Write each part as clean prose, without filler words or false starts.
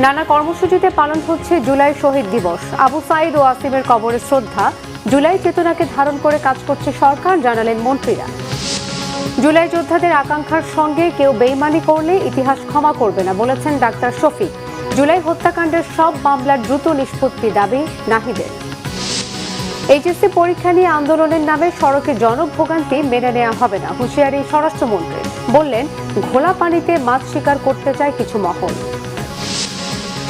নানা কর্মসূচিতে পালন হচ্ছে জুলাই শহীদ দিবস। আবু সাঈদ ও আসিমের কবরে শ্রদ্ধা। জুলাই চেতনাকে ধারণ করে কাজ করছে সরকার, জানালেন মন্ত্রীরা। জুলাই যোদ্ধাদের আকাঙ্ক্ষার সঙ্গে কেউ বেইমানি করলে ইতিহাস ক্ষমা করবে না, বলেছেন ডাক্তার শফিক। জুলাই হত্যাকাণ্ডের সব মামলার দ্রুত নিষ্পত্তি দাবি নাহিদের। এইচএসসি পরীক্ষা নিয়ে আন্দোলনের নামে সড়কে জনভোগান্তি মেনে নেওয়া হবে না, হুঁশিয়ারি স্বরাষ্ট্রমন্ত্রী। বললেন, ঘোলা পানিতে মাছ শিকার করতে চায় কিছু মহল।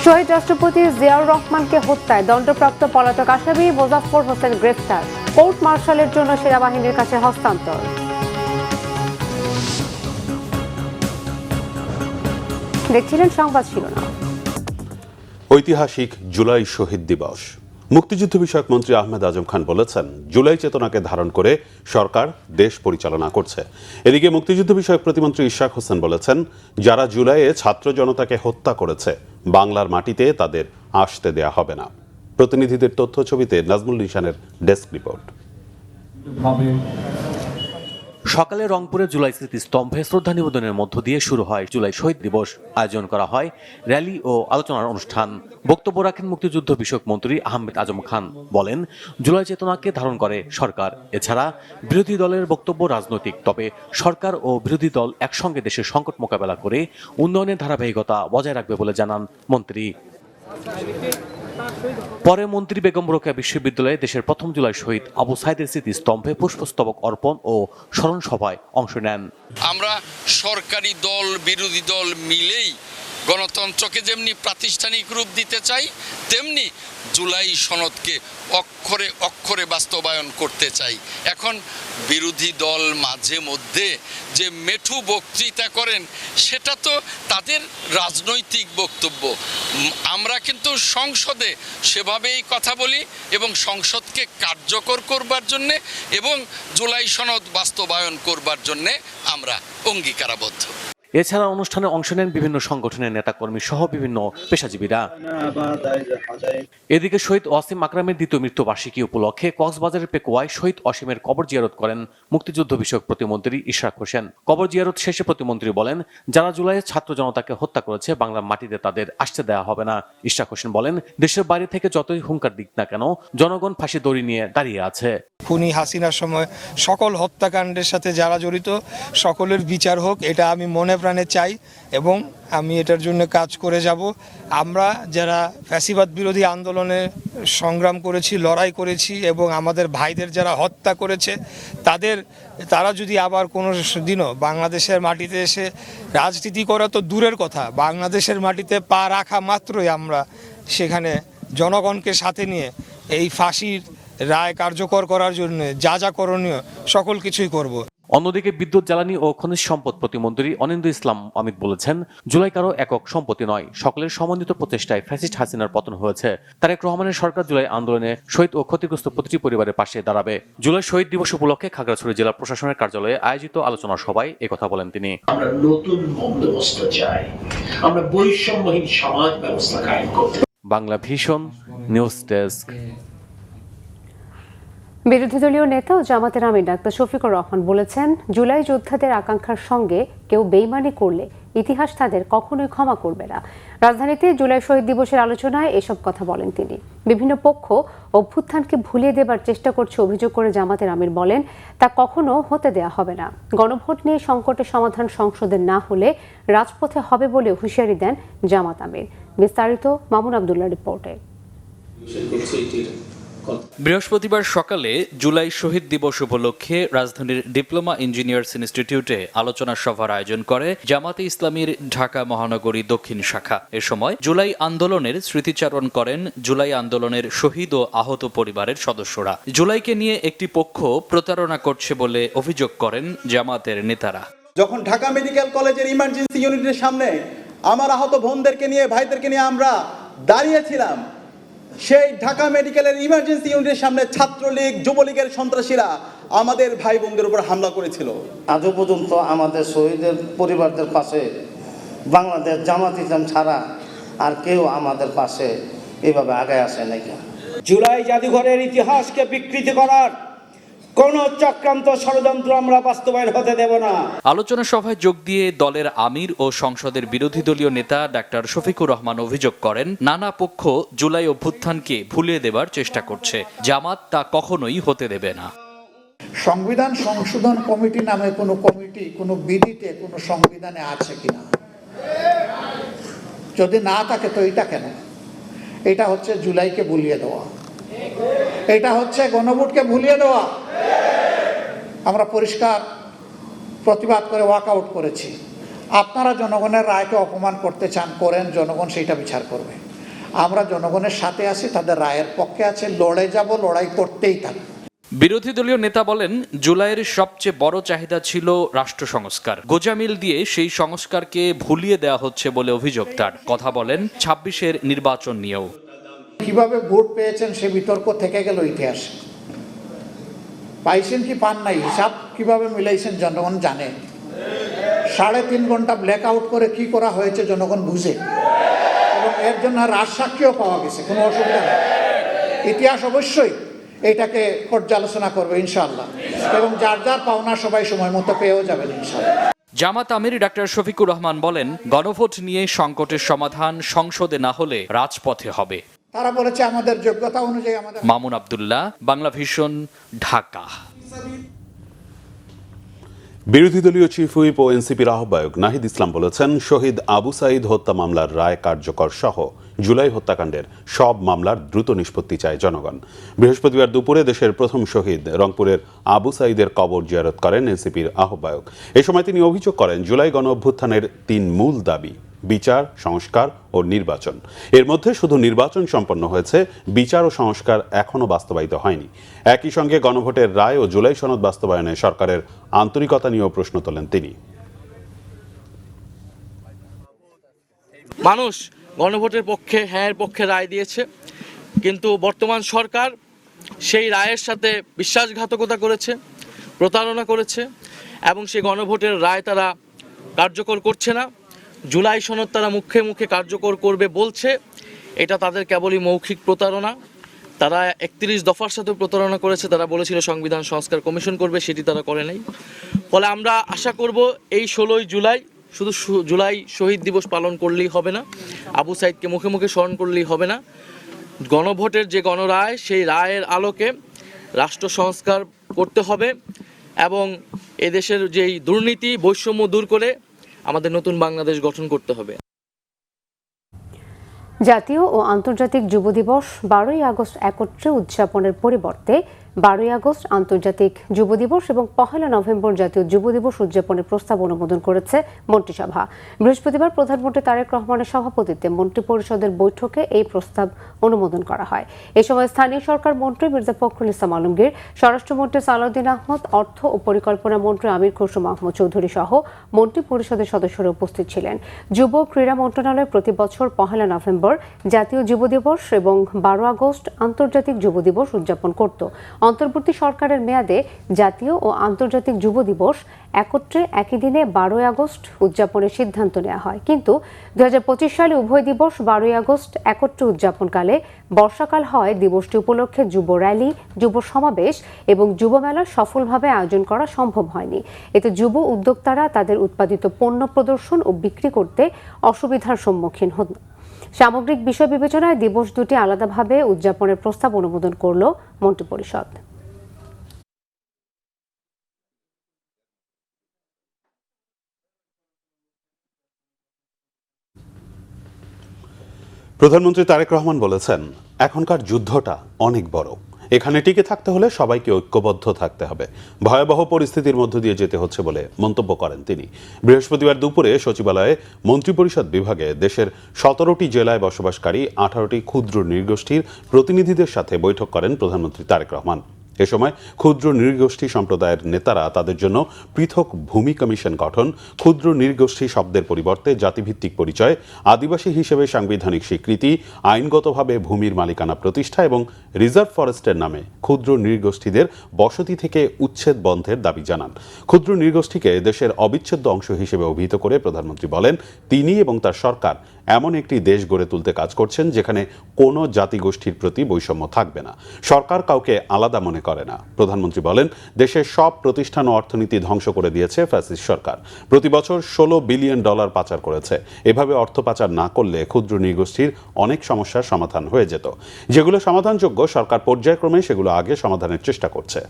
শহীদ রাষ্ট্রপতি জিয়াউর রহমানকে হত্যায় দণ্ডপ্রাপ্ত পলাতক আসামি মোজাফফর হোসেন গ্রেফতার। কোর্ট মার্শালের জন্য সেনাবাহিনীর কাছে হস্তান্তর। দেখছিলেন সংবাদ শিরোনাম। ঐতিহাসিক জুলাই শহীদ দিবস। মুক্তিযুদ্ধ বিষয়ক মন্ত্রী আহমেদ আজম খান বলেছেন, জুলাই চেতনাকে ধারণ করে সরকার দেশ পরিচালনা করছে। এদিকে মুক্তিযুদ্ধ বিষয়ক প্রতিমন্ত্রী ইশরাক হোসেন বলেছেন, যারা জুলাইয়ে ছাত্র জনতাকে হত্যা করেছে বাংলার মাটিতে তাদের আসতে দেয়া হবে না। প্রতিনিধিদের তথ্য ছবিতে নাজমুল নিশানের ডেস্ক রিপোর্ট। সকালে রংপুরে জুলাই স্মৃতিস্তম্ভে শ্রদ্ধা নিবেদনের মধ্য দিয়ে শুরু হয় জুলাই শহীদ দিবস। আয়োজন করা হয় র্যালি ও আলোচনার অনুষ্ঠান। বক্তব্য রাখেন মুক্তিযুদ্ধ বিষয়ক মন্ত্রী আহমেদ আজম খান। বলেন, জুলাই চেতনাকে ধারণ করে সরকার। এছাড়া বিরোধী দলের বক্তব্য রাজনৈতিক, তবে সরকার ও বিরোধী দল একসঙ্গে দেশের সংকট মোকাবেলা করে উন্নয়নের ধারাবাহিকতা বজায় রাখবে বলে জানান মন্ত্রী। পরে মন্ত্রী বেগম রোকেয়া বিশ্ববিদ্যালয়ে দেশের প্রথম জুলাই শহীদ আবু সাঈদের স্মৃতিস্তম্ভে পুষ্পস্তবক অর্পণ ও স্মরণ সভায় অংশ নেন। আমরা সরকারি দল বিরোধী দল মিলেই গণতন্ত্রকে যেমনি প্রাতিষ্ঠানিক রূপ দিতে চাই, তেমনি জুলাই সনদকে অক্ষরে অক্ষরে বাস্তবায়ন করতে চাই। এখন বিরোধী দল মাঝে মধ্যে যে মেঠু বক্তৃতা করেন, সেটা তো তাদের রাজনৈতিক বক্তব্য। আমরা কিন্তু সংসদে সেভাবেই কথা বলি এবং সংসদকে কার্যকর করবার জন্যে এবং জুলাই সনদ বাস্তবায়ন করবার জন্যে আমরা অঙ্গীকারাবদ্ধ। এছাড়া অনুষ্ঠানে অংশ নেন বিভিন্ন সংগঠনের নেতাকর্মী সহ বিভিন্ন পেশাজীবীরা। এদিকে শহীদ ওয়াসিম আকরামের দ্বিতীয় মৃত্যুবার্ষিকী উপলক্ষে কক্সবাজারের পেকুয়ায় শহীদ ওয়াসিমের কবর জিয়ারত করেন মুক্তিযুদ্ধ বিষয়ক প্রতিমন্ত্রী ইশরাক হোসেন। কবর জিয়ারত শেষে প্রতিমন্ত্রী বলেন, যারা জুলাইয়ে ছাত্র জনতাকে হত্যা করেছে বাংলার মাটিতে তাদের আসতে দেওয়া হবে না। ইশরাক হোসেন বলেন, দেশের বাইরে থেকে যতই হুঙ্কার দিক না কেন, জনগণ ফাঁসি দড়ি নিয়ে দাঁড়িয়ে আছে। খুনি হাসিনার সময় সকল হত্যাকাণ্ডের সাথে যারা জড়িত সকলের বিচার হোক, এটা আমি মনে প্রাণে চাই এবং আমি এটার জন্য কাজ করে যাব। আমরা যারা ফ্যাসিবাদ বিরোধী আন্দোলনে সংগ্রাম করেছি, লড়াই করেছি এবং আমাদের ভাইদের যারা হত্যা করেছে তারা যদি আবার কোনো দিনও বাংলাদেশের মাটিতে এসে রাজনীতি করা তো দূরের কথা, বাংলাদেশের মাটিতে পা রাখা মাত্রই আমরা সেখানে জনগণকে সাথে নিয়ে এই ফাঁসির রায় কার্যকর করার জন্য যা করণীয় সকল কিছুই করব। অন্যদিকে বিদ্যুৎ, জ্বালানি ও খনিজ সম্পদ প্রতিমন্ত্রী অনিন্দ্য ইসলাম অমিত বলেছেন, জুলাই কারো একক সম্পত্তি নয়, সকলের সমন্বিত প্রচেষ্টায় ফ্যাসিস্ট হাসিনার পতন হয়েছে। তারেক রহমানের সরকার জুলাই আন্দোলনে শহীদ ও ক্ষতিগ্রস্ত প্রতিটি পরিবারের পাশে দাঁড়াবে। জুলাই শহীদ দিবস উপলক্ষে খাগড়াছড়ি জেলা প্রশাসনের কার্যালয়ে আয়োজিত আলোচনা সভায় একথা বলেন তিনি। আমরা নতুন বন্দোবস্ত চাই, আমরা বৈষম্যহীন সমাজ ব্যবস্থা কায়েম করতে। Bangla vision news desk. বিরোধী দলীয় নেতা ও জামাতের আমির ডাক্তার শফিকুর রহমান বলেছেন, জুলাই যোদ্ধাদের আকাঙ্ক্ষার সঙ্গে কেউ বেইমানি করলে ইতিহাস তাদের কখনোই ক্ষমা করবে না। রাজধানীতে জুলাই শহীদ দিবসের আলোচনায় এসব কথা বলেন তিনি। বিভিন্ন পক্ষ অভ্যুত্থানকে ভুলিয়ে দেবার চেষ্টা করছে অভিযোগ করে জামাতের আমির বলেন, তা কখনো হতে দেয়া হবে না। গণভোট নিয়ে সংকটের সমাধান সংসদে না হলে রাজপথে হবে বলে হুঁশিয়ারি দেন জামাত আমির। বিস্তারিত মামুন আবদুল্লাহ রিপোর্টে। বৃহস্পতিবার সকালে জুলাই শহীদ দিবস উপলক্ষে রাজধানীর ডিপ্লোমা ইঞ্জিনিয়ার্স ইনস্টিটিউটে আলোচনা সভার আয়োজন করে জামাতে ইসলামীর ঢাকা মহানগরী দক্ষিণ শাখা। এ সময় জুলাই আন্দোলনের স্মৃতিচারণ করেন জুলাই আন্দোলনের শহীদ ও আহত পরিবারের সদস্যরা। জুলাইকে নিয়ে একটি পক্ষ প্রতারণা করছে বলে অভিযোগ করেন জামাতের নেতারা। যখন ঢাকা মেডিকেল কলেজের ইমার্জেন্সি ইউনিটের সামনে আমার আহত বোনদেরকে নিয়ে, ভাইদেরকে নিয়ে আমরা দাঁড়িয়েছিলাম, সেই ঢাকা মেডিকেলের ইমার্জেন্সি ইউনিটের সামনে ছাত্রলীগ, যুবলীগের সন্ত্রাসীরা আমাদের ভাই বোনদের উপর হামলা করেছিল। আজও পর্যন্ত আমাদের শহীদের পরিবারদের পাশে বাংলাদেশ জামাত ইসলাম ছাড়া আর কেউ আমাদের পাশে এভাবে আগায় আসে নাই। জুলাই জাদুঘরের ইতিহাসকে বিকৃতি করার কোন চক্রান্ত ষড়যন্ত্র আমরা বাস্তবায়ন হতে দেব না। আলোচনা সভায় যোগ দিয়ে দলের আমির ও সংসদের বিরোধী দলীয় নেতা ডাক্তার শফিকুর রহমান অভিযোগ করেন, নানা পক্ষ জুলাই অভ্যুত্থানকে ভুলিয়ে দেবার চেষ্টা করছে। জামাত তা কখনোই হতে দেবে না। সংবিধান সংশোধন কমিটি নামে কোনো কমিটি কোনো বিধিতে কোনো সংবিধানে আছে কিনা? যদি না থাকে তো এটা কেন? এটা হচ্ছে জুলাইকে ভুলিয়ে দেওয়া, এটা হচ্ছে গণভোটকে ভুলিয়ে দেওয়া। আমরা পরিষ্কার প্রতিবাদ করে ওয়াকআউট করেছি। আপনারা জনগণের রায়কে অপমান করতে চান, করেন, জনগণ সেইটা বিচার করবে। আমরা জনগণের সাথে আছি, তাদের রায়ের পক্ষে আছে, লড়ে যাব, লড়াই করতেই থাকবে। বিরোধী দলীয় নেতা বলেন, জুলাইয়ের সবচেয়ে বড় চাহিদা ছিল রাষ্ট্র সংস্কার। গোজামিল দিয়ে সেই সংস্কারকে ভুলিয়ে দেওয়া হচ্ছে বলে অভিযোগ তার। কথা বলেন ২৬-এর নির্বাচন নিয়েও। কিভাবে ভোট পেয়েছেন সে বিতর্ক থেকে গেল ইতিহাসে। পাইছেন কি পান নাই, হিসাব কিভাবে মিলাইছেন জনগণ জানে। ৩.৫ ঘন্টা ব্ল্যাক আউট করে কি করা হয়েছে জনগণ বুঝে, এবং এর জন্য রাজসাক্ষীও পাওয়া গেছে, কোনো অসুবিধা নেই। ইতিহাস অবশ্যই এটাকে পর্যালোচনা করবে ইনশাআল্লাহ, এবং যার যার পাওনা সবাই সময় মতো পেয়েও যাবেন ইনশাআল্লাহ। জামাত আমির ডাক্তার শফিকুর রহমান বলেন, গণভোট নিয়ে সংকটের সমাধান সংসদে না হলে রাজপথে হবে। তারা বলেছে আমাদের যোগ্যতা অনুযায়ী আমাদের। মামুন আব্দুল্লাহ, বাংলা ভিশন, ঢাকা। বিরোধী দলীয় চিফ হুইপ ও এনসিপির আহ্বায়ক নাহিদ ইসলাম বলেছেন, শহীদ আবু সাঈদ হত্যা মামলার রায় কার্যকর সহ জুলাই হত্যাকাণ্ডের সব মামলার দ্রুত নিষ্পত্তি চায় জনগণ। বৃহস্পতিবার দুপুরে দেশের প্রথম শহীদ রংপুরের আবু সাঈদের কবর জিয়ারত করেন এনসিপির আহ্বায়ক। এ সময় তিনি অভিযোগ করেন, জুলাই গণ অভ্যুত্থানের ৩ মূল দাবি বিচার, সংস্কার ও নির্বাচন। এর মধ্যে শুধু নির্বাচন সম্পন্ন হয়েছে, বিচার ও সংস্কার এখনো বাস্তবায়িত হয়নি। একই সঙ্গে গণভোটের রায় ও জুলাই সনদ বাস্তবায়নে সরকারের আন্তরিকতা নিয়েও প্রশ্ন তোলেন তিনি। মানুষ গণভোটের পক্ষে, হ্যাঁ পক্ষে রায় দিয়েছে, কিন্তু বর্তমান সরকার সেই রায়ের সাথে বিশ্বাসঘাতকতা করেছে, প্রতারণা করেছে, এবং সেই গণভোটের রায় তারা কার্যকর করছে না। জুলাই সনদ তারা মুখে মুখে কার্যকর করবে বলছে, এটা তাদের কেবলই মৌখিক প্রতারণা। তারা ৩১ দফার সাথে প্রতারণা করেছে। তারা বলেছিল সংবিধান সংস্কার কমিশন করবে, সেটি তারা করে নাই। ফলে আমরা আশা করব এই ১৬ই জুলাই শুধু জুলাই শহীদ দিবস পালন করলেই হবে না, আবু সাঈদকে মুখে মুখে স্মরণ করলেই হবে না। গণভোটের যে গণরায়, সেই রায়ের আলোকে রাষ্ট্র সংস্কার করতে হবে, এবং এদেশের যেই দুর্নীতি, বৈষম্য দূর করে আমাদের নতুন বাংলাদেশ গঠন করতে হবে। জাতীয় ও আন্তর্জাতিক যুব দিবস ১২ই আগস্ট একত্রে উদযাপনের পরিবর্তে ১২ই আগস্ট আন্তর্জাতিক যুব দিবস এবং ১লা নভেম্বর জাতীয় যুব দিবস উদযাপনের প্রস্তাব অনুমোদন করেছে মন্ত্রিসভা। বৃহস্পতিবার প্রধানমন্ত্রী তারেক রহমানের সভাপতিত্বে মন্ত্রিপরিষদের বৈঠকে এই প্রস্তাব অনুমোদন করা হয়। এ সময় স্থানীয় সরকার মন্ত্রী মির্জা ফখরুল ইসলাম আলমগীর, স্বরাষ্ট্রমন্ত্রী সালাউদ্দিন আহমদ, অর্থ ও পরিকল্পনা মন্ত্রী আমির খসরু মাহমুদ চৌধুরী সহ মন্ত্রিপরিষদের সদস্যরা উপস্থিত ছিলেন। যুব ক্রীড়া মন্ত্রণালয় প্রতি বছর ১লা নভেম্বর জাতীয় যুব দিবস এবং ১২ আগস্ট আন্তর্জাতিক যুব দিবস উদযাপন করত। অন্তর্বর্তী সরকারের মেয়াদে জাতীয় ও আন্তর্জাতিক যুব দিবস একত্রে একই দিনে ১২ই আগস্ট উদযাপনের সিদ্ধান্ত নেওয়া হয়। কিন্তু ২০২৫ সালে উভয় দিবস ১২ই আগস্ট একত্রে উদযাপনকালে বর্ষাকাল হয় দিবসটি উপলক্ষে যুব র্যালি, যুব সমাবেশ এবং যুব মেলা সফলভাবে আয়োজন করা সম্ভব হয়নি। এতে যুব উদ্যোক্তারা তাদের উৎপাদিত পণ্য প্রদর্শন ও বিক্রি করতে অসুবিধার সম্মুখীন হন। সামগ্রিক বিষয় বিবেচনায় দিবস দুটি আলাদাভাবে উদযাপনের প্রস্তাব অনুমোদন করল মন্ত্রিপরিষদ। প্রধানমন্ত্রী তারেক রহমান বলেছেন, এখনকার যুদ্ধটা অনেক বড়। এখানে টিকে থাকতে হলে সবাইকে ঐক্যবদ্ধ থাকতে হবে। ভয়াবহ পরিস্থিতির মধ্য দিয়ে যেতে হচ্ছে বলে মন্তব্য করেন তিনি। বৃহস্পতিবার দুপুরে সচিবালয়ে মন্ত্রিপরিষদ বিভাগে দেশের ১৭টি জেলায় বসবাসকারী ১৮টি ক্ষুদ্র নৃগোষ্ঠীর প্রতিনিধিদের সাথে বৈঠক করেন প্রধানমন্ত্রী তারেক রহমান। এ সময় ক্ষুদ্র নৃগোষ্ঠী সম্প্রদায়ের নেতারা তাদের জন্য পৃথক ভূমি কমিশন গঠন, ক্ষুদ্র নৃগোষ্ঠী শব্দের পরিবর্তে জাতিভিত্তিক পরিচয়, আদিবাসী হিসেবে সাংবিধানিক স্বীকৃতি, আইনগতভাবে ভূমির মালিকানা প্রতিষ্ঠা এবং রিজার্ভ ফরেস্টের নামে ক্ষুদ্র নৃগোষ্ঠীদের বসতি থেকে উচ্ছেদ বন্ধের দাবি জানান। ক্ষুদ্র নৃগোষ্ঠীকে দেশের অবিচ্ছেদ্য অংশ হিসেবে অভিহিত করে প্রধানমন্ত্রী বলেন, তিনি এবং তার সরকার এমন একটি দেশ গড়ে তুলতে কাজ করছেন যেখানে কোনো জাতিগোষ্ঠীর প্রতি বৈষম্য থাকবে না। সরকার কাউকে আলাদা মনে করে না। প্রধানমন্ত্রী বলেন, দেশের সব প্রতিষ্ঠান ও অর্থনীতি ধ্বংস করে দিয়েছে ফ্যাসিস্ট সরকার। প্রতি বছর $16 বিলিয়ন পাচার করেছে। এভাবে অর্থ পাচার না করলে ক্ষুদ্র নৃগোষ্ঠীর অনেক সমস্যার সমাধান হয়ে যেত। যেগুলো সমাধানযোগ্য, সরকার পর্যায়ক্রমে সেগুলো আগে সমাধানের চেষ্টা করছে।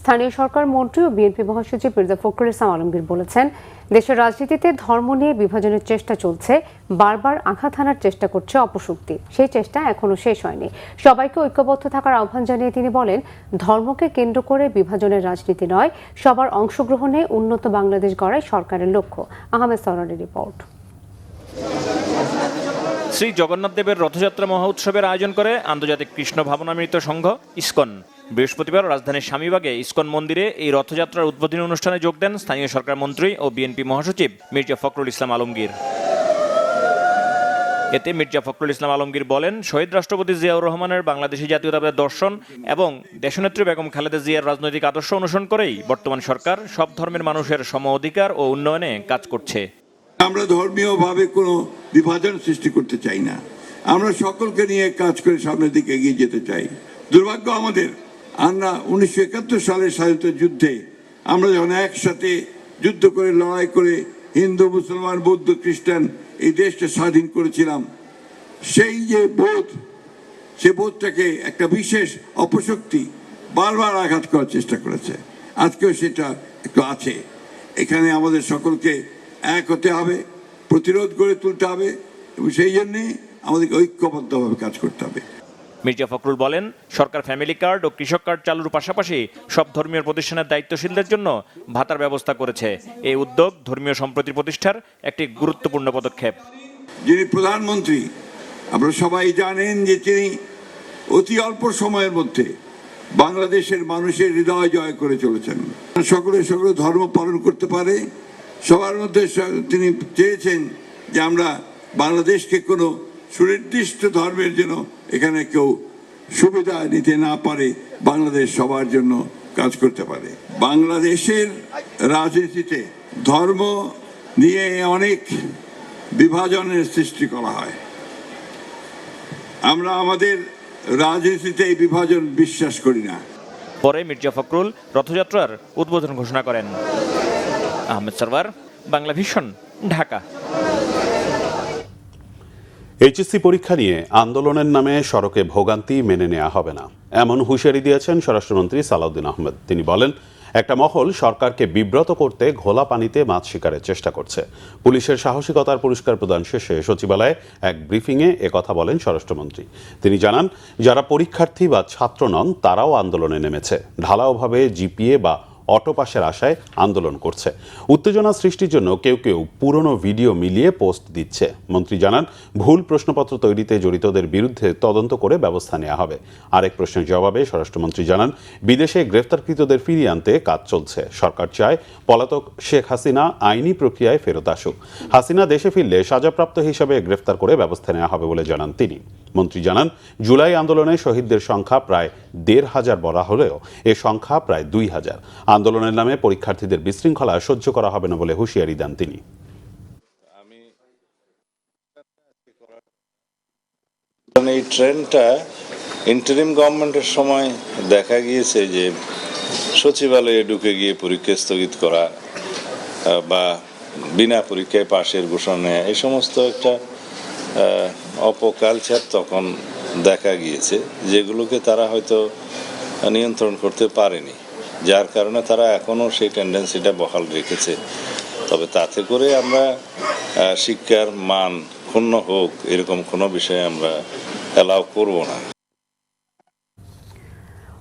স্থানীয় সরকার মন্ত্রী ও বিএনপি মহাসচিব মির্জা ফখরুল ইসলাম আলমগীর বলেছেন, দেশের রাজনীতিতে ধর্ম নিয়ে বিভাজনের চেষ্টা চলছে, বারবার আঘাত হানার চেষ্টা করছে অপশক্তি। সেই চেষ্টা এখনো শেষ হয়নি। সবাইকে ঐক্যবদ্ধ থাকার আহ্বান জানিয়ে তিনি বলেন, ধর্মকে কেন্দ্র করে বিভাজনের রাজনীতি নয়, সবার অংশগ্রহণে উন্নত বাংলাদেশ গড়াই সরকারের লক্ষ্য। আহমেদ সরানের রিপোর্ট। শ্রী জগন্নাথ দেবের রথযাত্রা মহা উৎসবের আয়োজন করে আন্তর্জাতিক কৃষ্ণ ভাবনামৃত সংঘ ইসকন। বৃহস্পতিবার রাজধানীর স্বামীবাগে ইসকন মন্দিরে এই রথযাত্রার উদ্বোধনী অনুষ্ঠানে যোগ দেন স্থানীয় সরকার মন্ত্রী ও বিএনপি মহাসচিব মির্জা ফখরুল ইসলাম আলমগীর। এতে মির্জা ফখরুল ইসলাম আলমগীর বলেন, শহীদ রাষ্ট্রপতি জিয়াউর রহমানের বাংলাদেশী জাতীয়তাবাদের দর্শন এবং দেশনেত্রী বেগম খালেদা জিয়ার রাজনৈতিক আদর্শ অনুসরণ করেই বর্তমান সরকার সব ধর্মের মানুষের সম অধিকার ও উন্নয়নে কাজ করছে। আমরা ধর্মীয়ভাবে কোনো বিভাজন সৃষ্টি করতে চাই না। আমরা সকলকে নিয়ে কাজ করে সামনের দিকে এগিয়ে যেতে চাই। দুর্ভাগ্য আমাদের, আমরা 1971 সালের স্বাধীনতা যুদ্ধে আমরা যখন একসাথে যুদ্ধ করে লড়াই করে হিন্দু, মুসলমান, বৌদ্ধ, খ্রিস্টান এই দেশটা স্বাধীন করেছিলাম, সেই যে বোধ, সে বোধটাকে একটা বিশেষ অপশক্তি বারবার আঘাত করার চেষ্টা করেছে। আজকেও সেটা একটু আছে। এখানে আমাদের সকলকে এক হতে হবে, প্রতিরোধ গড়ে তুলতে হবে এবং সেই জন্যে আমাদেরকে ঐক্যবদ্ধভাবে কাজ করতে হবে। মির্জা ফখরুল বলেন, সরকার ফ্যামিলি কার্ড ও কৃষক কার্ড চালুর পাশাপাশি সব ধর্মীয় প্রতিষ্ঠানের দায়িত্বশীলদের জন্য ভাতার ব্যবস্থা করেছে। এই উদ্যোগ ধর্মীয় সম্প্রীতি প্রতিষ্ঠার একটি গুরুত্বপূর্ণ পদক্ষেপ। যিনি প্রধানমন্ত্রী, আপনারা সবাই জানেন যে তিনি অতি অল্প সময়ের মধ্যে বাংলাদেশের মানুষের হৃদয় জয় করে চলেছেন। সকলে ধর্ম পালন করতে পারে, সবার মধ্যে তিনি চেয়েছেন যে আমরা বাংলাদেশকে কোনো সুনির্দিষ্ট ধর্মের জন্য এখানে কেউ সুবিধা নিতে না পারে, বাংলাদেশ সবার জন্য কাজ করতে পারে। বাংলাদেশের রাজনীতিতে ধর্ম নিয়ে অনেক বিভাজনের সৃষ্টি করা হয়। আমরা আমাদের রাজনীতিতে এই বিভাজন বিশ্বাস করি না। পরে মির্জা ফখরুল রথযাত্রার উদ্বোধন ঘোষণা করেন। আহমেদ সরওয়ার, বাংলা ভিশন, ঢাকা। এইচএসসি পরীক্ষা নিয়ে আন্দোলনের নামে সড়কে ভোগান্তি মেনে নেওয়া হবে না, এমন হুঁশিয়ারি দিয়েছেন স্বরাষ্ট্রমন্ত্রী সালাউদ্দিন আহমেদ। তিনি বলেন, একটা মহল সরকারকে বিব্রত করতে ঘোলা পানিতে মাছ শিকারের চেষ্টা করছে। পুলিশের সাহসিকতার পুরস্কার প্রদান শেষে সচিবালয়ে এক ব্রিফিংয়ে একথা বলেন স্বরাষ্ট্রমন্ত্রী। তিনি জানান, যারা পরীক্ষার্থী বা ছাত্র নন তারাও আন্দোলনে নেমেছে, ঢালাওভাবে জিপিএ বা অটো পাসের আশায় আন্দোলন করছে। উত্তেজনা সৃষ্টির জন্য কেউ কেউ পুরনো ভিডিও মিলিয়ে পোস্ট দিচ্ছে। মন্ত্রী জানান, ভুল প্রশ্নপত্র তৈরিতে জড়িতদের বিরুদ্ধে তদন্ত করে ব্যবস্থা নেওয়া হবে। আরেক প্রশ্নের জবাবে স্বরাষ্ট্রমন্ত্রী জানান, বিদেশে গ্রেফতারকৃতদের ফিরিয়ে আনতে কাজ চলছে। সরকার চায় পলাতক শেখ হাসিনা আইনি প্রক্রিয়ায় ফেরত আসুক। হাসিনা দেশে ফিরলে সাজাপ্রাপ্ত হিসাবে গ্রেফতার করে ব্যবস্থা নেওয়া হবে বলে জানান তিনি। মন্ত্রী জানান, জুলাই আন্দোলনে শহীদদের সংখ্যা প্রায় 1,500 বলা হলেও এ সংখ্যা প্রায় 2,000। আন্দোলনের নামে পরীক্ষার্থীদের বিশৃঙ্খলা সহ্য করা হবে না বলে হুঁশিয়ারি দেন তিনি। এই ট্রেন্ডটা ইন্টারিম গভর্নমেন্টের সময় দেখা গিয়েছে যে সচিবালয়ে ঢুকে গিয়ে পরীক্ষা স্থগিত করা বা বিনা পরীক্ষায় পাশের ঘোষণা নেওয়া, এই সমস্ত একটা অপকালচার তখন দেখা গিয়েছে, যেগুলোকে তারা হয়তো নিয়ন্ত্রণ করতে পারেনি, যার কারণে তারা এখনও সেই টেন্ডেন্সিটা বহাল রেখেছে। তবে তাতে করে আমরা শিক্ষার মান ক্ষুণ্ণ হোক এরকম কোনো বিষয়ে আমরা অ্যালাউ করব না।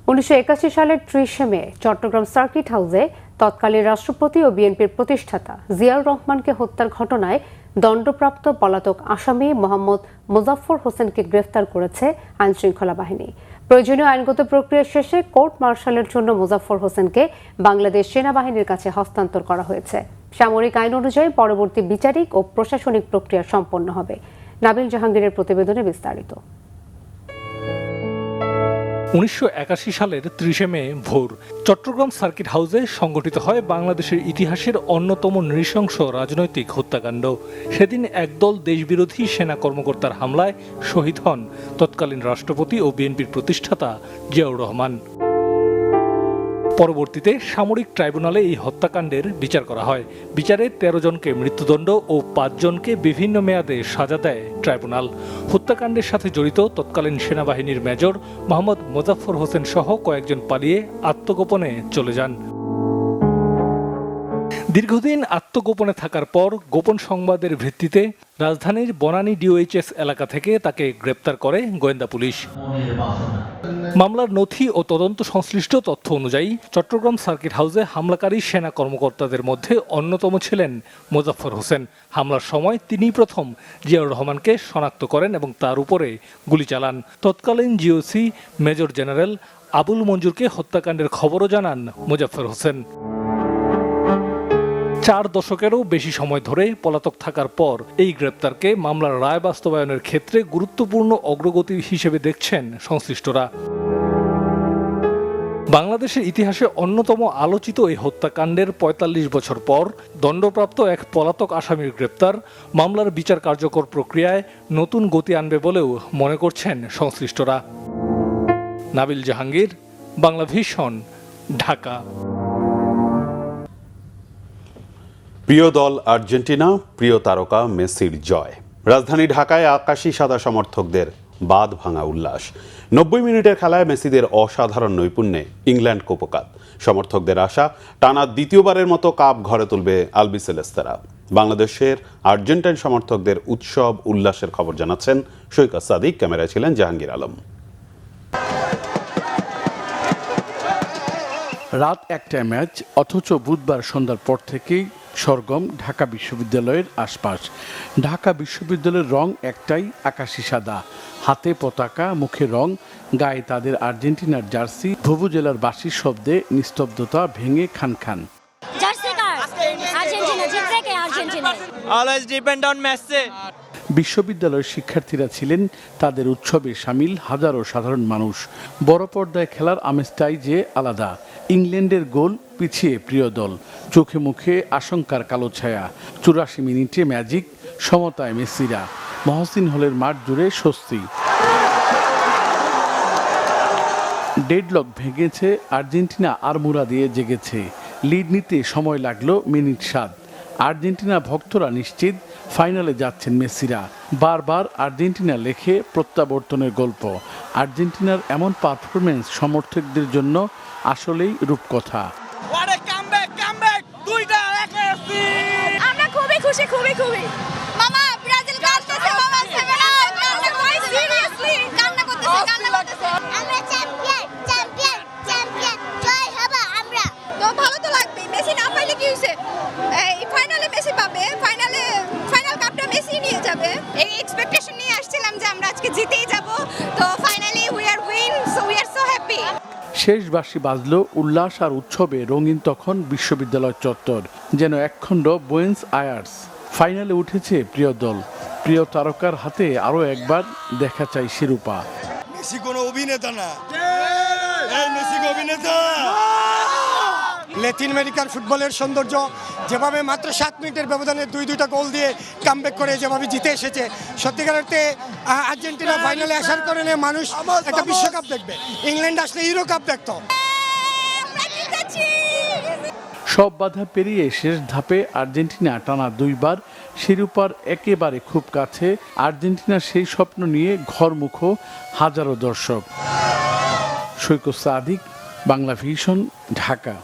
1981 সালের 30 মে চট্টগ্রাম সার্কিট হাউসে তৎকালীন রাষ্ট্রপতি ও বিএনপির প্রতিষ্ঠাতা জিয়াউর রহমানকে হত্যার ঘটনায় দণ্ডপ্রাপ্ত পলাতক আসামি মোহাম্মদ মোজাফফর হোসেনকে গ্রেফতার করেছে আইনশৃঙ্খলা বাহিনী। প্রয়োজনীয় আইনগত প্রক্রিয়া শেষে কোর্ট মার্শালের জন্য মোজাফফর হোসেনকে বাংলাদেশ সেনাবাহিনীর কাছে হস্তান্তর করা হয়েছে। সামরিক আইন অনুযায়ী পরবর্তী বিচারিক ও প্রশাসনিক প্রক্রিয়া সম্পন্ন হবে। নাবিল জাহাঙ্গীরের প্রতিবেদনে বিস্তারিত। 1981 সালের 30 মে ভোর চট্টগ্রাম সার্কিট হাউসে সংগঠিত হয় বাংলাদেশের ইতিহাসের অন্যতম নৃশংস রাজনৈতিক হত্যাকাণ্ড। সেদিন একদল দেশবিরোধী সেনা কর্মকর্তার হামলায় শহীদ হন তৎকালীন রাষ্ট্রপতি ও বিএনপির প্রতিষ্ঠাতা জিয়াউর রহমান। পরবর্তীতে সামরিক ট্রাইব্যুনালে এই হত্যাকাণ্ডের বিচার করা হয়। বিচারে 13 জনকে মৃত্যুদণ্ড ও 5 জনকে বিভিন্ন মেয়াদে সাজা দেয় ট্রাইব্যুনাল। হত্যাকাণ্ডের সাথে জড়িত তৎকালীন সেনাবাহিনীর মেজর মোহাম্মদ মোজাফফর হোসেন সহ কয়েকজন পালিয়ে আত্মগোপনে চলে যান। দীর্ঘদিন আত্মগোপনে থাকার পর গোপন সংবাদের ভিত্তিতে রাজধানীর বনানী ডিওএইচএস এলাকা থেকে তাকে গ্রেপ্তার করে গোয়েন্দা পুলিশ। মামলার নথি ও তদন্ত সংশ্লিষ্ট তথ্য অনুযায়ী চট্টগ্রাম সার্কিট হাউসে হামলাকারী সেনা কর্মকর্তাদের মধ্যে অন্যতম ছিলেন মোজাফফর হোসেন। হামলার সময় তিনিই প্রথম জিয়াউর রহমানকে শনাক্ত করেন এবং তার উপরে গুলি চালান। তৎকালীন জিওসি মেজর জেনারেল আবুল মঞ্জুরকে হত্যাকাণ্ডের খবরও জানান মোজাফফর হোসেন। 4 দশকেরও বেশি সময় ধরে পলাতক থাকার পর এই গ্রেপ্তারকে মামলার রায় বাস্তবায়নের ক্ষেত্রে গুরুত্বপূর্ণ অগ্রগতি হিসেবে দেখছেন সংশ্লিষ্টরা। বাংলাদেশের ইতিহাসে অন্যতম আলোচিত এই হত্যাকাণ্ডের ৪৫ বছর পর দণ্ডপ্রাপ্ত এক পলাতক আসামির গ্রেপ্তার মামলার বিচার কার্যকর প্রক্রিয়ায় নতুন গতি আনবে বলেও মনে করছেন সংশ্লিষ্টরা। নাবিল জাহাঙ্গীর, বাংলা ভিশন, ঢাকা। প্রিয় দল আর্জেন্টিনা, প্রিয় তারকা মেসির জয়। রাজধানী ঢাকায় আকাশী সাদা সমর্থকদের বাঁধ ভাঙা উল্লাস। 90 মিনিটের খেলায় মেসিদের অসাধারণ নৈপুণ্যে ইংল্যান্ড কোপকাত। সমর্থকদের আশা, টানা দ্বিতীয়বারের মতো কাপ ঘরে তুলবে আলবিসেলেস্তারা। বাংলাদেশের আর্জেন্টাইন সমর্থকদের উৎসব উল্লাসের খবর জানাচ্ছেন সৈকত সাদিক। ক্যামেরায় ছিলেন জাহাঙ্গীর আলম। রাত 1টায় ম্যাচ, অথচ বুধবার সন্ধ্যার পর থেকেই সরগম ঢাকা বিশ্ববিদ্যালয়ের আশপাশ। ঢাকা বিশ্ববিদ্যালয়ের রং একটাই, আকাশী সাদা। হাতে পতাকা, মুখে রং, গায়ে তাদের আর্জেন্টিনার জার্সি। ভুবুজেলার বাঁশির শব্দে নিস্তব্ধতা ভেঙে খান খান। বিশ্ববিদ্যালয়ের শিক্ষার্থীরা ছিলেন তাদের উৎসবে সামিল হাজারো সাধারণ মানুষ। বড় পর্দায় খেলার আমেজটাই যে আলাদা। ইংল্যান্ডের গোল, পিছিয়ে প্রিয় দল, চোখে মুখে আশঙ্কার কালো ছায়া। 84 মিনিটে ম্যাজিক, সমতায় মেসিরা। মহসিন হলের মাঠ জুড়ে স্বস্তি। ডেডলক ভেঙেছে, আর্জেন্টিনা আরমুরা দিয়ে জেগেছে। লিড নিতে সময় লাগলো মিনিট 7। আর্জেন্টিনা ভক্তরা নিশ্চিত ফাইনালে যাচ্ছেন মেসিরা। বারবার আর্জেন্টিনা লেখে প্রত্যাবর্তনের গল্প। আর্জেন্টিনার এমন পারফরমেন্স সমর্থকদের জন্য আসলেই রূপকথা। আমরা খুবই খুশি, খুবই খুবই। মামা ব্রাজিল কাঁদতেছে, মামা সিরিয়াসলি কান্না করতেছে, কান্না করতেছে। আমরা চ্যাম্পিয়ন, চ্যাম্পিয়ন, চ্যাম্পিয়ন, জয় হব আমরা। তো ভালো তো লাগবে। মেসি না পাইলে কি হইছে? এই ফাইনালে মেসি পাবে, ফাইনাল কাপটা মেসি নিয়ে যাবে। এই এক্সপেকটেশন নিয়ে আসছিলাম যে আমরা আজকে জিতেই যাব। তো finally we are win, so we are so happy. শেষ বাঁশি বাজলো, উল্লাস আর উৎসবে রঙিন তখন বিশ্ববিদ্যালয় চত্বর, যেন একখণ্ড বুয়েন্স আয়ার্স। ফাইনালে উঠেছে প্রিয় দল, প্রিয় তারকার হাতে আরও একবার দেখা চাই শিরোপা। মেসি কোনো অভিনেতা না, এই মেসি অভিনেতা। ল্যাটিন আমেরিকার ফুটবলের সৌন্দর্য, যেভাবে মাত্র 7 মিনিটের ব্যবধানে 2-2টা গোল দিয়ে কামব্যাক করে যেভাবে জিতে এসেছে, সত্যিকার অর্থে আর্জেন্টিনা ফাইনালে আসার কারণে মানুষ একটা বিশ্বকাপ দেখবে। ইংল্যান্ড আসলে ইউরো কাপ দেখতো। সব বাধা পেরিয়ে শেষ ধাপে আর্জেন্টিনা টানা 2বার শিরোপার একেবারে খুব কাছে। আর্জেন্টিনার সেই স্বপ্ন নিয়ে ঘরমুখো হাজারো দর্শক। সৈকত সাদিক, বাংলা ভিশন, ঢাকা।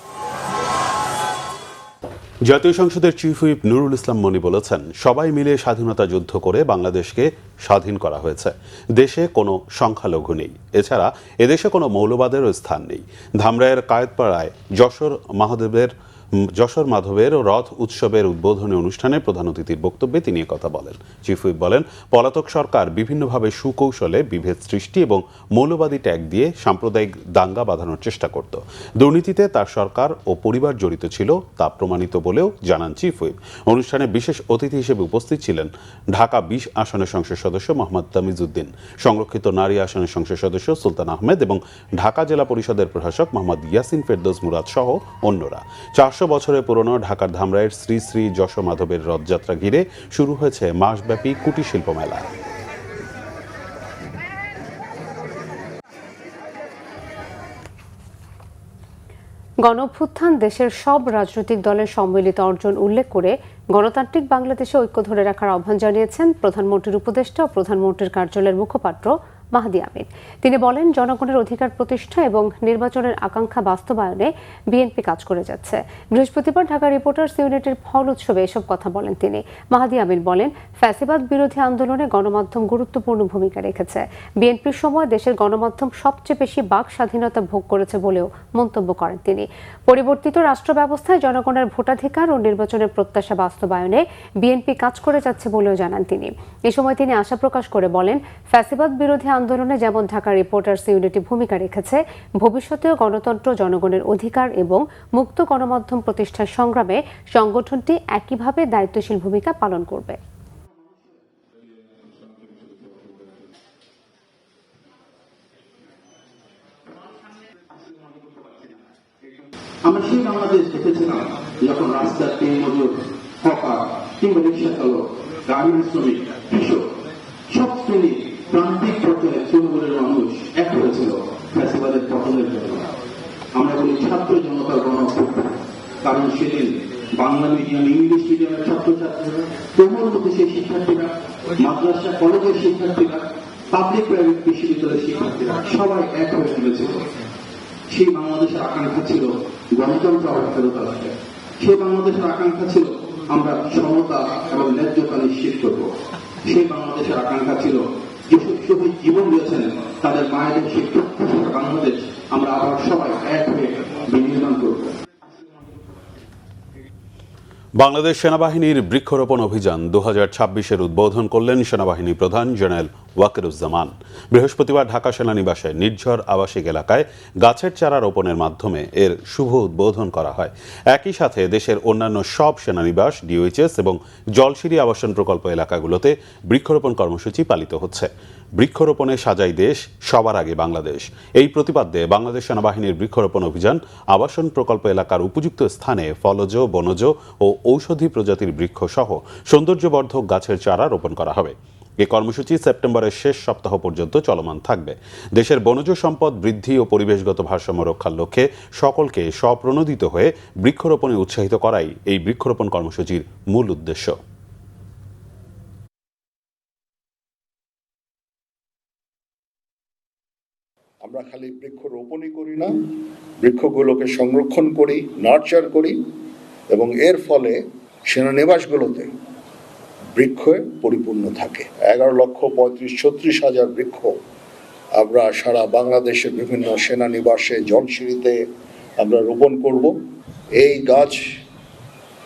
জাতীয় সংসদের চিফ হুইপ নুরুল ইসলাম মনি বলেছেন, সবাই মিলে স্বাধীনতা যুদ্ধ করে বাংলাদেশকে স্বাধীন করা হয়েছে। দেশে কোনো সংখ্যালঘু নেই। এছাড়া এদেশে কোনো মৌলবাদেরও স্থান নেই। ধামরাইয়ের কায়েতপাড়ায় যশোর মহাদেবের যশোর মাধবের রথ উৎসবের উদ্বোধনী অনুষ্ঠানে প্রধান অতিথির বক্তব্যে তিনি কথা বলেন। চিফ হুইপ বলেন, পলাতক সরকার বিভিন্নভাবে সুকৌশলে বিভেদ সৃষ্টি এবং মৌলবাদী ট্যাগ দিয়ে সাম্প্রদায়িক দাঙ্গা বাঁধানোর চেষ্টা করত। দুর্নীতিতে তার সরকার ও পরিবার জড়িত ছিল তা প্রমাণিত বলেও জানান চিফ হুইপ। অনুষ্ঠানে বিশেষ অতিথি হিসেবে উপস্থিত ছিলেন ঢাকা 20 আসনের সংসদ সদস্য মোহাম্মদ তামিজউদ্দিন, সংরক্ষিত নারী আসনের সংসদ সদস্য সুলতান আহমেদ এবং ঢাকা জেলা পরিষদের প্রশাসক মোহাম্মদ ইয়াসিন ফেরদৌস মুরাদ সহ অন্যরা। 400 বছরের পুরনো ঢাকার ধামরাইয়ের শ্রী শ্রী যশোর মাধবের রথযাত্রা ঘিরে শুরু হয়েছে মাসব্যাপী কুটির শিল্প মেলা। গণঅভ্যুত্থান দেশের সব রাজনৈতিক দলের সম্মিলিত অর্জন উল্লেখ করে গণতান্ত্রিক বাংলাদেশে ঐক্য ধরে রাখার আহ্বান জানিয়েছেন প্রধানমন্ত্রীর উপদেষ্টা ও প্রধানমন্ত্রীর কার্যালয়ের মুখপাত্র মাহদি আমিন। তিনি বলেন, জনগণের অধিকার প্রতিষ্ঠা এবং নির্বাচনের আকাঙ্ক্ষা বাস্তবায়নে বিএনপি কাজ করে যাচ্ছে। বৃহস্পতিবার ঢাকা রিপোর্টার্স ইউনিটের ফল উৎসবে এসব কথা বলেন তিনি। মাহদি আমিন বলেন, ফ্যাসিবাদ বিরোধী আন্দোলনে গণমাধ্যম গুরুত্বপূর্ণ ভূমিকা রেখেছে। বিএনপির সময় দেশের গণমাধ্যম সবচেয়ে বেশি বাক স্বাধীনতা ভোগ করেছে বলেও মন্তব্য করেন তিনি। পরিবর্তিত রাষ্ট্র ব্যবস্থায় জনগণের ভোটাধিকার ও নির্বাচনের প্রত্যাশা বাস্তবায়নে বিএনপি কাজ করে যাচ্ছে বলেও জানান তিনি। এ সময় তিনি আশা প্রকাশ করে বলেন, ফ্যাসিবাদ বিরোধী আন্দোলনে যেমন ঢাকা রিপোর্টার্স ইউনিটি ভূমিকা রেখেছে, ভবিষ্যতেও গণতন্ত্র, জনগণের অধিকার এবং মুক্ত গণমাধ্যম প্রতিষ্ঠার সংগ্রামে সংগঠনটি একইভাবে দায়িত্বশীল ভূমিকা পালন করবে। আমরা সেই বাংলাদেশ দেখেছিলাম যখন রাস্তার দিনমজুর, হকার কিংবা রিক্সা চালক, গার্মেন্টস শ্রমিক, কৃষক সব শ্রেণীর প্রান্তিক পর্যায়ে তৃণমূলের মানুষ এক হয়েছিল ফ্যাসিবাদের পতনের জন্য। আমরা বলি ছাত্র জনতার গণঅভ্যুত্থান, কারণ সেদিন বাংলা মিডিয়াম, ইংলিশ মিডিয়ামের ছাত্রছাত্রীরা, প্রমূলমুখী সেই শিক্ষার্থীরা, মাদ্রাসা কলেজের শিক্ষার্থীরা, পাবলিক প্রাইভেট বিশ্ববিদ্যালয়ের শিক্ষার্থীরা সবাই এক হয়ে তুলেছিল। সেই বাংলাদেশের আকাঙ্ক্ষা ছিল গণতন্ত্র আবার ফেরত আসবে। সেই বাংলাদেশের আকাঙ্ক্ষা ছিল আমরা সমতা এবং ন্যায্যতা নিশ্চিত করব। সেই বাংলাদেশের আকাঙ্ক্ষা ছিল যেসব শহীদ জীবন দিয়েছেন তাদের মায়েদের সেই প্রত্যাশার বাংলাদেশ আমরা আবার সবাই এক হয়ে বিনির্মাণ করব। বাংলাদেশ সেনাবাহিনীর বৃক্ষরোপণ অভিযান 2026-এর উদ্বোধন করলেন সেনাবাহিনী প্রধান জেনারেল ওয়াকিরুজ্জামান। বৃহস্পতিবার ঢাকা সেনানিবাসে নির্ঝর আবাসিক এলাকায় গাছের চারা রোপণের মাধ্যমে এর শুভ উদ্বোধন করা হয়। একই সাথে দেশের অন্যান্য সব সেনানিবাস, ডিওএইচএস এবং জলসিঁড়ি আবাসন প্রকল্প এলাকাগুলোতে বৃক্ষরোপণ কর্মসূচি পালিত হচ্ছে। বৃক্ষরোপণে সাজাই দেশ, সবার আগে বাংলাদেশ, এই প্রতিপাদ্যে বাংলাদেশ সেনাবাহিনীর বৃক্ষরোপণ অভিযান আবাসন প্রকল্প এলাকার উপযুক্ত স্থানে ফলজ, বনজ ও ঔষধি প্রজাতির বৃক্ষ সহ সৌন্দর্যবর্ধক গাছের চারা রোপণ করা হবে। এই কর্মসূচি সেপ্টেম্বরের শেষ সপ্তাহ পর্যন্ত চলমান থাকবে। দেশের বনজ সম্পদ বৃদ্ধি ও পরিবেশগত ভারসাম্য রক্ষার লক্ষ্যে সকলকে স্বপ্রণোদিত হয়ে বৃক্ষরোপণে উৎসাহিত করাই এই বৃক্ষরোপণ কর্মসূচির মূল উদ্দেশ্য। আমরা খালি বৃক্ষরোপণই করি না, বৃক্ষগুলোকে সংরক্ষণ করি, নার্চার করি এবং এর ফলে সেনানিবাসগুলোতে বৃক্ষে পরিপূর্ণ থাকে। 11,35,36,000 বৃক্ষ আমরা সারা বাংলাদেশের বিভিন্ন সেনানিবাসে, জলসিঁড়িতে আমরা রোপণ করব। এই গাছ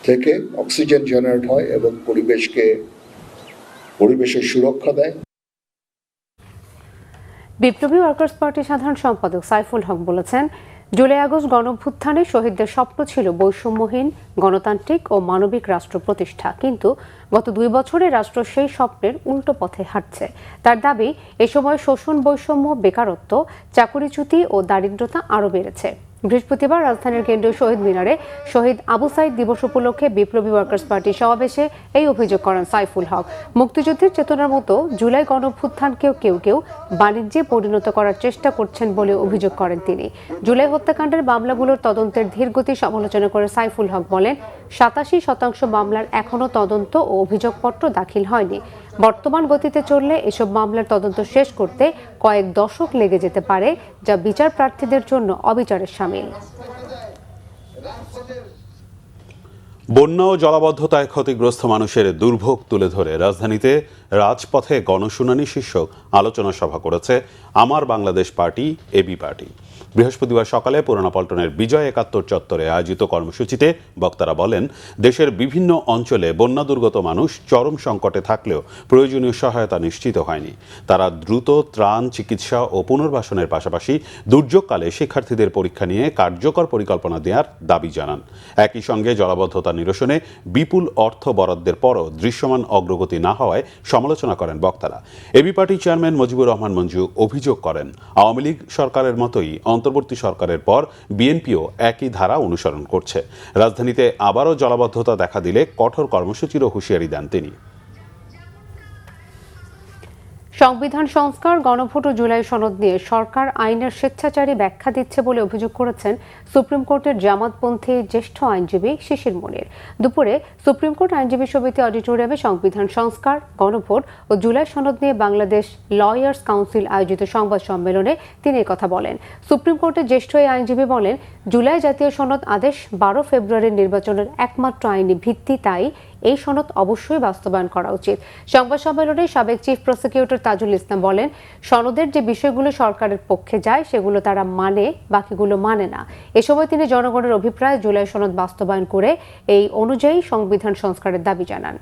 থেকে অক্সিজেন জেনারেট হয় এবং পরিবেশের সুরক্ষা দেয়। বিপ্লবী ওয়ার্কার্স পার্টির সাধারণ সম্পাদক সাইফুল হক বলেছেন, জুলাই আগস্ট গণঅভ্যুত্থানে শহীদদের স্বপ্ন ছিল বৈষম্যহীন, গণতান্ত্রিক ও মানবিক রাষ্ট্র প্রতিষ্ঠা, কিন্তু গত 2 বছরে রাষ্ট্র সেই স্বপ্নের উল্টো পথে হাঁটছে। তার দাবি, এ সময় শোষণ, বৈষম্য, বেকারত্ব, চাকুরিচ্যুতি ও দারিদ্রতা আরও বেড়েছে। বৃহস্পতিবার রাজধানীর কেন্দ্রীয় শহীদ মিনারে শহীদ আবু সাইদ দিবস উপলক্ষে বিপ্লবী ওয়ার্কার্স পার্টির সমাবেশে এই অভিযোগ করেন সাইফুল হক। মুক্তিযুদ্ধের চেতনার মতো জুলাই গণঅভ্যুত্থানকেও কেউ বাণিজ্যে পরিণত করার চেষ্টা করছেন বলে অভিযোগ করেন তিনি। জুলাই হত্যাকাণ্ডের মামলাগুলোর তদন্তের ধীরগতি সমালোচনা করে সাইফুল হক বলেন, 87% মামলার এখনও তদন্ত ও অভিযোগপত্র দাখিল হয়নি। বর্তমান গতিতে চললে এসব মামলার তদন্ত শেষ করতে কয়েক দশক লেগে যেতে পারে, যা বিচার প্রার্থীদের জন্য অবিচারের শামিল। বন্যা ও জলাবদ্ধতায় ক্ষতিগ্রস্ত মানুষের দুর্ভোগ তুলে ধরে রাজধানীতে রাজপথে গণশুনানি শীর্ষক আলোচনা সভা করেছে আমার বাংলাদেশ পার্টি, এবি পার্টি। বৃহস্পতিবার সকালে পুরানা পল্টনের বিজয় ৭১ চত্বরে আয়োজিত কর্মসূচিতে বক্তারা বলেন, দেশের বিভিন্ন অঞ্চলে বন্যা দুর্গত মানুষ চরম সংকটে থাকলেও প্রয়োজনীয় সহায়তা নিশ্চিত হয়নি। তারা দ্রুত ত্রাণ, চিকিৎসা ও পুনর্বাসনের পাশাপাশি দুর্যোগকালে শিক্ষার্থীদের পরীক্ষা নিয়ে কার্যকর পরিকল্পনা দেওয়ার দাবি জানান। একই সঙ্গে জলাবদ্ধতা নিরসনে বিপুল অর্থ বরাদ্দের পরও দৃশ্যমান অগ্রগতি না হওয়ায় সমালোচনা করেন বক্তারা। AB party chairman Mujibur Rahman Manju অভিযোগ করেন, আওয়ামী লীগ সরকারের মতোই অন্তর্বর্তী সরকারের পর বিএনপিও একই ধারা অনুসরণ করছে। রাজধানীতে আবারও জলাবদ্ধতা দেখা দিলে কঠোর কর্মসূচিরও হুঁশিয়ারি দেন তিনি। সংবিধান সংস্কার, গণভোট ও জুলাই সনদ নিয়ে সরকার আইনের স্বেচ্ছাচারী ব্যাখ্যা দিচ্ছে বলে অভিযোগ করেছেন সুপ্রিম কোর্টের জামাতপন্থী জ্যেষ্ঠ আইনজীবী শিশির মনির। দুপুরে সুপ্রিম কোর্ট আইনজীবী সমিতি অডিটোরিয়ামে সংবিধান সংস্কার, গণভোট ও জুলাই সনদ নিয়ে বাংলাদেশ লয়ার্স কাউন্সিল আয়োজিত সংবাদ সম্মেলনে তিনি কথা বলেন। সুপ্রিম কোর্টের জ্যেষ্ঠ এই আইনজীবী বলেন, জুলাই জাতীয় সনদ আদেশ ১২ ফেব্রুয়ারির নির্বাচনের একমাত্র আইনি ভিত্তি, তাই এই সনদ অবশ্যই বাস্তবায়ন করা উচিত। সংবাদ সম্মেলনে সাবেক চিফ প্রসিকিউটর তাজুল ইসলাম বলেন, সনদের যে বিষয়গুলো সরকারের পক্ষে যায় সেগুলো তারা মানে, বাকিগুলো মানে না। এ সময় তিনি জনগণের অভিপ্রায় জুলাই সনদ বাস্তবায়ন করে এই অনুযায়ী সংবিধান সংস্কারের দাবি জানান।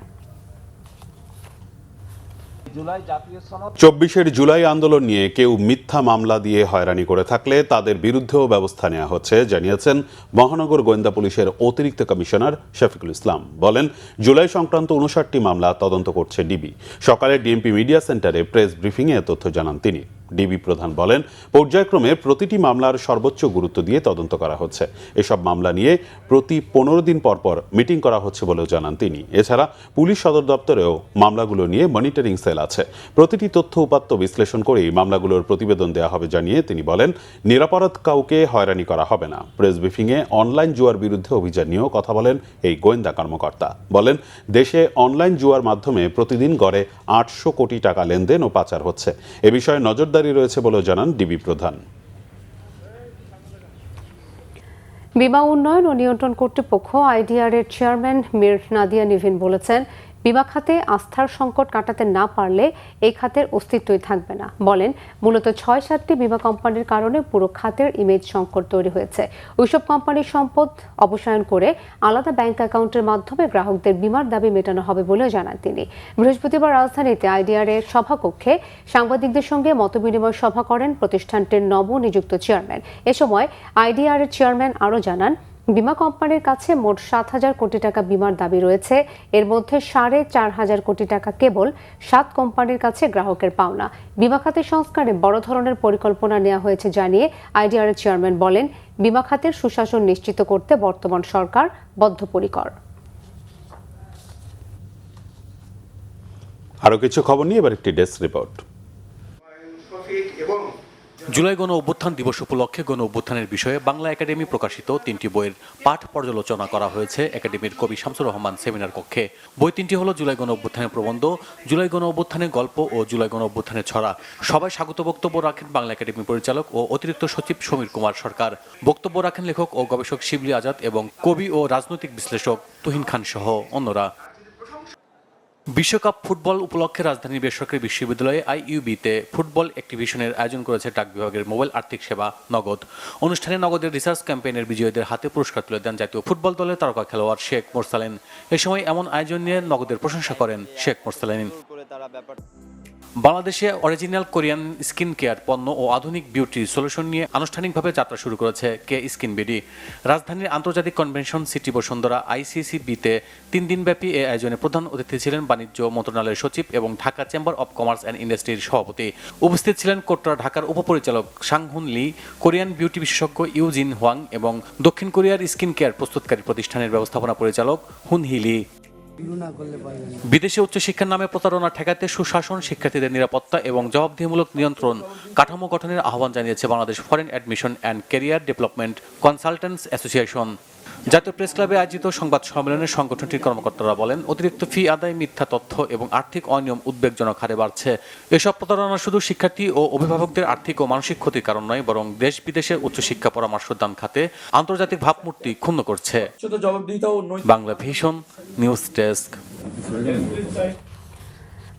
২৪ জুলাই আন্দোলন নিয়ে কেউ মিথ্যা মামলা দিয়ে হয়রানি করে থাকলে তাদের বিরুদ্ধেও ব্যবস্থা নেওয়া হচ্ছে জানিয়েছেন মহানগর গোয়েন্দা পুলিশের অতিরিক্ত কমিশনার শফিকুল ইসলাম। বলেন, জুলাই সংক্রান্ত ৫৯টি মামলা তদন্ত করছে ডিবি। সকালে ডিএমপি মিডিয়া সেন্টারে প্রেস ব্রিফিংয়ে তথ্য জানান তিনি। ডিবি প্রধান বলেন, পর্যায়ক্রমে প্রতিটি মামলার সর্বোচ্চ গুরুত্ব দিয়ে তদন্ত করা হচ্ছে। এসব মামলা নিয়ে প্রতি ১৫ দিন পর পর মিটিং করা হচ্ছে বলেও জানান তিনি। এছাড়া পুলিশ সদর দপ্তরেও মামলাগুলো নিয়ে মনিটরিং সেল আছে। প্রতিটি তথ্য উপাত্ত বিশ্লেষণ করেই মামলাগুলোর প্রতিবেদন দেওয়া হবে জানিয়ে তিনি বলেন, নিরাপরাধ কাউকে হয়রানি করা হবে না। প্রেস ব্রিফিংয়ে অনলাইন জুয়ার বিরুদ্ধে অভিযান নিয়েও কথা বলেন এই গোয়েন্দা কর্মকর্তা। বলেন, দেশে অনলাইন জুয়ার মাধ্যমে প্রতিদিন গড়ে ৮০০ কোটি টাকা লেনদেন ও পাচার হচ্ছে। এ বিষয়ে নজরদারি রয়েছে বলেও জানান ডিবি প্রধান। বিমা উন্নয়ন ও নিয়ন্ত্রণ কর্তৃপক্ষ আইডিআর এর চেয়ারম্যান মীর নাদিয়া নিভিন বলেছেন, বিমা খাতে আস্থার সংকট কাটাতে না পারলে এই খাতের অস্তিত্বই থাকবে না। বলেন, মূলত ৬-৭টি বিমা কোম্পানির কারণে পুরো খাতের ইমেজ সংকট তৈরি হয়েছে। ওইসব কোম্পানির সম্পদ অপসারণ করে আলাদা ব্যাংক অ্যাকাউন্টের মাধ্যমে গ্রাহকদের বিমার দাবি মেটানো হবে বলেও জানান তিনি। বৃহস্পতিবার রাজধানীতে আইডিআর এর সভাকক্ষে সাংবাদিকদের সঙ্গে মতবিনিময় সভা করেন প্রতিষ্ঠানটির নবনিযুক্ত চেয়ারম্যান। এ সময় আইডিআর এর চেয়ারম্যান আরও জানান, বিমা কোম্পানির কাছে মোট ৭,০০০ কোটি টাকা বিমার দাবি রয়েছে। এর মধ্যে ৪,৫০০ কোটি টাকা কেবল ৭ কোম্পানির কাছে গ্রাহকের পাওনা। বিমা খাতের সংস্কারে বড় ধরনের পরিকল্পনা নেওয়া হয়েছে জানিয়ে আইডিআর এর চেয়ারম্যান বলেন, বিমা খাতের সুশাসন নিশ্চিত করতে বর্তমান সরকার বদ্ধপরিকর। আরও কিছু খবর নিয়ে এবার একটি ডেস্ক রিপোর্ট। জুলাই গণ অভ্যুত্থান দিবস উপলক্ষে গণ অভ্যুত্থানের বিষয়ে বাংলা একাডেমি প্রকাশিত ৩টি বইয়ের পাঠ পর্যালোচনা করা হয়েছে একাডেমির কবি শামসুর রহমান সেমিনার কক্ষে। বই ৩টি হলো জুলাই গণ অভ্যুত্থানের প্রবন্ধ, জুলাই গণ অভ্যুত্থানের গল্প ও জুলাই গণ অভ্যুত্থানের ছড়া। সবাই স্বাগত বক্তব্য রাখেন বাংলা একাডেমি পরিচালক ও অতিরিক্ত সচিব সমীর কুমার সরকার। বক্তব্য রাখেন লেখক ও গবেষক শিবলি আজাদ এবং কবি ও রাজনৈতিক বিশ্লেষক তুহিন খান সহ অন্যরা। বিশ্বকাপ ফুটবল উপলক্ষে রাজধানীর বেসরকারি বিশ্ববিদ্যালয়ে আইইউবিতে ফুটবল অ্যাক্টিভিশনের আয়োজন করেছে ডাক বিভাগের মোবাইল আর্থিক সেবা নগদ। অনুষ্ঠানে নগদের রিসার্চ ক্যাম্পেইনের বিজয়ীদের হাতে পুরস্কার তুলে দেন জাতীয় ফুটবল দলের তারকা খেলোয়াড় শেখ মোরসালেন। এ সময় এমন আয়োজন নিয়ে নগদের প্রশংসা করেন শেখ মোরসালেন। বাংলাদেশে অরিজিনাল কোরিয়ান স্কিন কেয়ার পণ্য ও আধুনিক বিউটি সলিউশন নিয়ে আনুষ্ঠানিকভাবে যাত্রা শুরু করেছে কে স্কিন বিডি। রাজধানীর আন্তর্জাতিক কনভেনশন সিটি বসুন্ধরা ICCB-তে ৩ দিনব্যাপী এই আয়োজনে প্রধান অতিথি ছিলেন বাণিজ্য মন্ত্রণালয়ের সচিব এবং Dhaka chamber of commerce and ইন্ডাস্ট্রির সভাপতি। উপস্থিত ছিলেন কোটরা ঢাকার উপপরিচালক সাংহুন লি, কোরিয়ান বিউটি বিশেষজ্ঞ ইউজিন হোয়াং এবং দক্ষিণ কোরিয়ার স্কিন কেয়ার প্রস্তুতকারী প্রতিষ্ঠানের ব্যবস্থাপনা পরিচালক হুন হি লি। বিদেশে উচ্চশিক্ষার নামে প্রতারণা ঠেকাতে সুশাসন, শিক্ষার্থীদের নিরাপত্তা এবং জবাবদিহিমূলক নিয়ন্ত্রণ কাঠামো গঠনের আহ্বান জানিয়েছে Bangladesh foreign admission and career development consultants association. জাতীয় প্রেস ক্লাবে আয়োজিত সংবাদ সম্মেলনে সংগঠনটির কর্মকর্তারা বলেন, অতিরিক্ত ফি আদায়, মিথ্যা তথ্য এবং আর্থিক অনিয়ম উদ্বেগজনক হারে বাড়ছে। এসব প্রতারণা শুধু শিক্ষার্থী ও অভিভাবকদের আর্থিক ও মানসিক ক্ষতির কারণ নয়, বরং দেশ বিদেশে উচ্চশিক্ষা পরামর্শদান খাতে আন্তর্জাতিক ভাবমূর্তি ক্ষুণ্ণ করছে। Bangla vision news desk.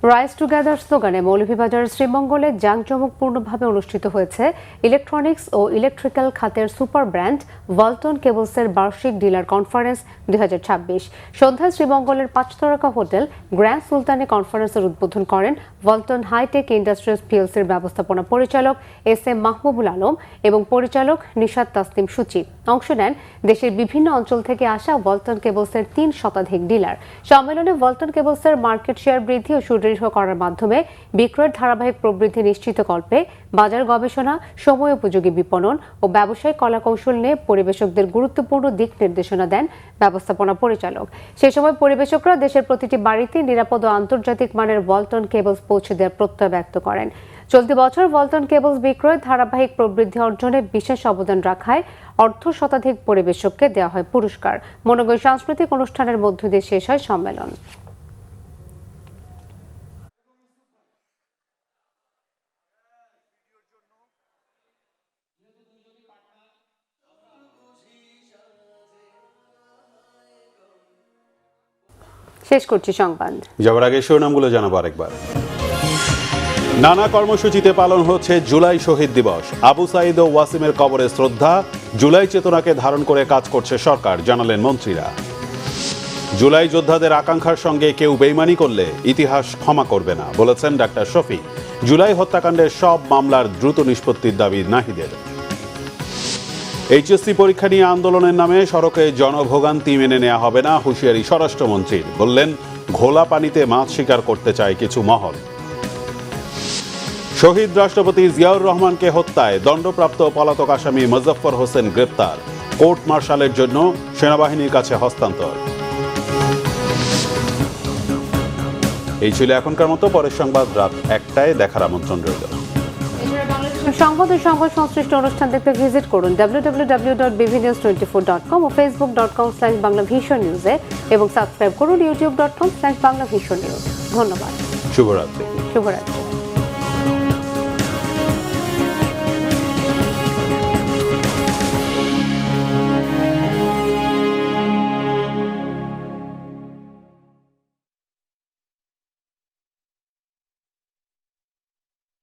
Rise together স্লোগানে মৌলভীবাজারের শ্রীমঙ্গলে জাঁকজমকপূর্ণভাবে অনুষ্ঠিত হয়েছে ইলেকট্রনিক্স ও ইলেকট্রিক্যাল খাতের সুপার ব্র্যান্ড ওয়ালটন কেবলসের বার্ষিক ডিলার কনফারেন্স 2026। সন্ধ্যায় শ্রীমঙ্গলের 5 তারকা হোটেল গ্র্যান্ড সুলতানে কনফারেন্সের উদ্বোধন করেন ওয়ালটন হাইটেক ইন্ডাস্ট্রিজ পিএলসির ব্যবস্থাপনা পরিচালক SM মাহবুবুল আলম এবং পরিচালক নিশাত তাসলিম সূচি। অংশ নেন দেশের বিভিন্ন অঞ্চল থেকে আসা ওয়ালটন কেবলসের 3 শতাধিক ডিলার। সম্মেলনে ওয়ালটন কেবলসের মার্কেট শেয়ার বৃদ্ধি ও সুদৃঢ় করার মাধ্যমে বিক্রয়ের ধারাবাহিক প্রবৃদ্ধি নিশ্চিতকল্পে বাজার গবেষণা, সময় উপযোগী বিপণন ও ব্যবসায়িক কলাকৌশল নিয়ে পরিবেশকদের গুরুত্বপূর্ণ দিক নির্দেশনা দেন ব্যবস্থাপনা পরিচালক। সে সময় পরিবেশকরা দেশের প্রতিটি বাড়িতে নিরাপদ ও আন্তর্জাতিক মানের ওয়ালটন কেবলস পৌঁছে দেওয়ার প্রত্যয় ব্যক্ত করেন। চলতি বছর ওয়ালটন কেবলস বিক্রয়ের ধারাবাহিক প্রবৃদ্ধি অর্জনে বিশেষ অবদান রাখায় শতাধিক পরিবেশককে দেওয়া হয় পুরস্কার। মনোজ্ঞ সাংস্কৃতিক অনুষ্ঠানের মধ্য দিয়ে শেষ হয় সম্মেলন। শেষ করছি সংবাদ। যাওয়ার আগে শিরোনামগুলো জানাবো আরেকবার। নানা কর্মসূচিতে পালন হচ্ছে জুলাই শহীদ দিবস। আবু সাইদ ও ওয়াসিমের কবরে শ্রদ্ধা। জুলাই চেতনাকে ধারণ করে কাজ করছে সরকার, জানালেন মন্ত্রীরা। জুলাই যোদ্ধাদের আকাঙ্ক্ষার সঙ্গে কেউ বেইমানি করলে ইতিহাস ক্ষমা করবে না, বলেছেন ডাক্তার শফি। জুলাই হত্যাকাণ্ডের সব মামলার দ্রুত নিষ্পত্তির দাবি নাহিদের। HSC পরীক্ষা নিয়ে আন্দোলনের নামে সড়কে জনভোগান্তি মেনে নেওয়া হবে না, হুঁশিয়ারি স্বরাষ্ট্রমন্ত্রীর। বললেন, ঘোলা পানিতে মাছ শিকার করতে চায় কিছু মহল। শহীদ রাষ্ট্রপতি জিয়াউর রহমানকে হত্যায় দণ্ডপ্রাপ্ত পলাতক আসামি মুজফফর হোসেন গ্রেপ্তার। কোর্ট মার্শালের জন্য সেনাবাহিনীর কাছে হস্তান্তর। এই ছিল এখনকার মতো। পরের সংবাদ রাত 1টায় দেখার আমন্ত্রণ রইল। সংবাদ ও সংবাদ সংশ্লিষ্ট অনুষ্ঠান দেখতে ভিজিট করুন www.bvnews24.com ও facebook.com/banglavisionnews এবং সাবস্ক্রাইব করুন youtube.com/banglavisionnews। ধন্যবাদ। শুভরাত্রি। শুভরাত্রি।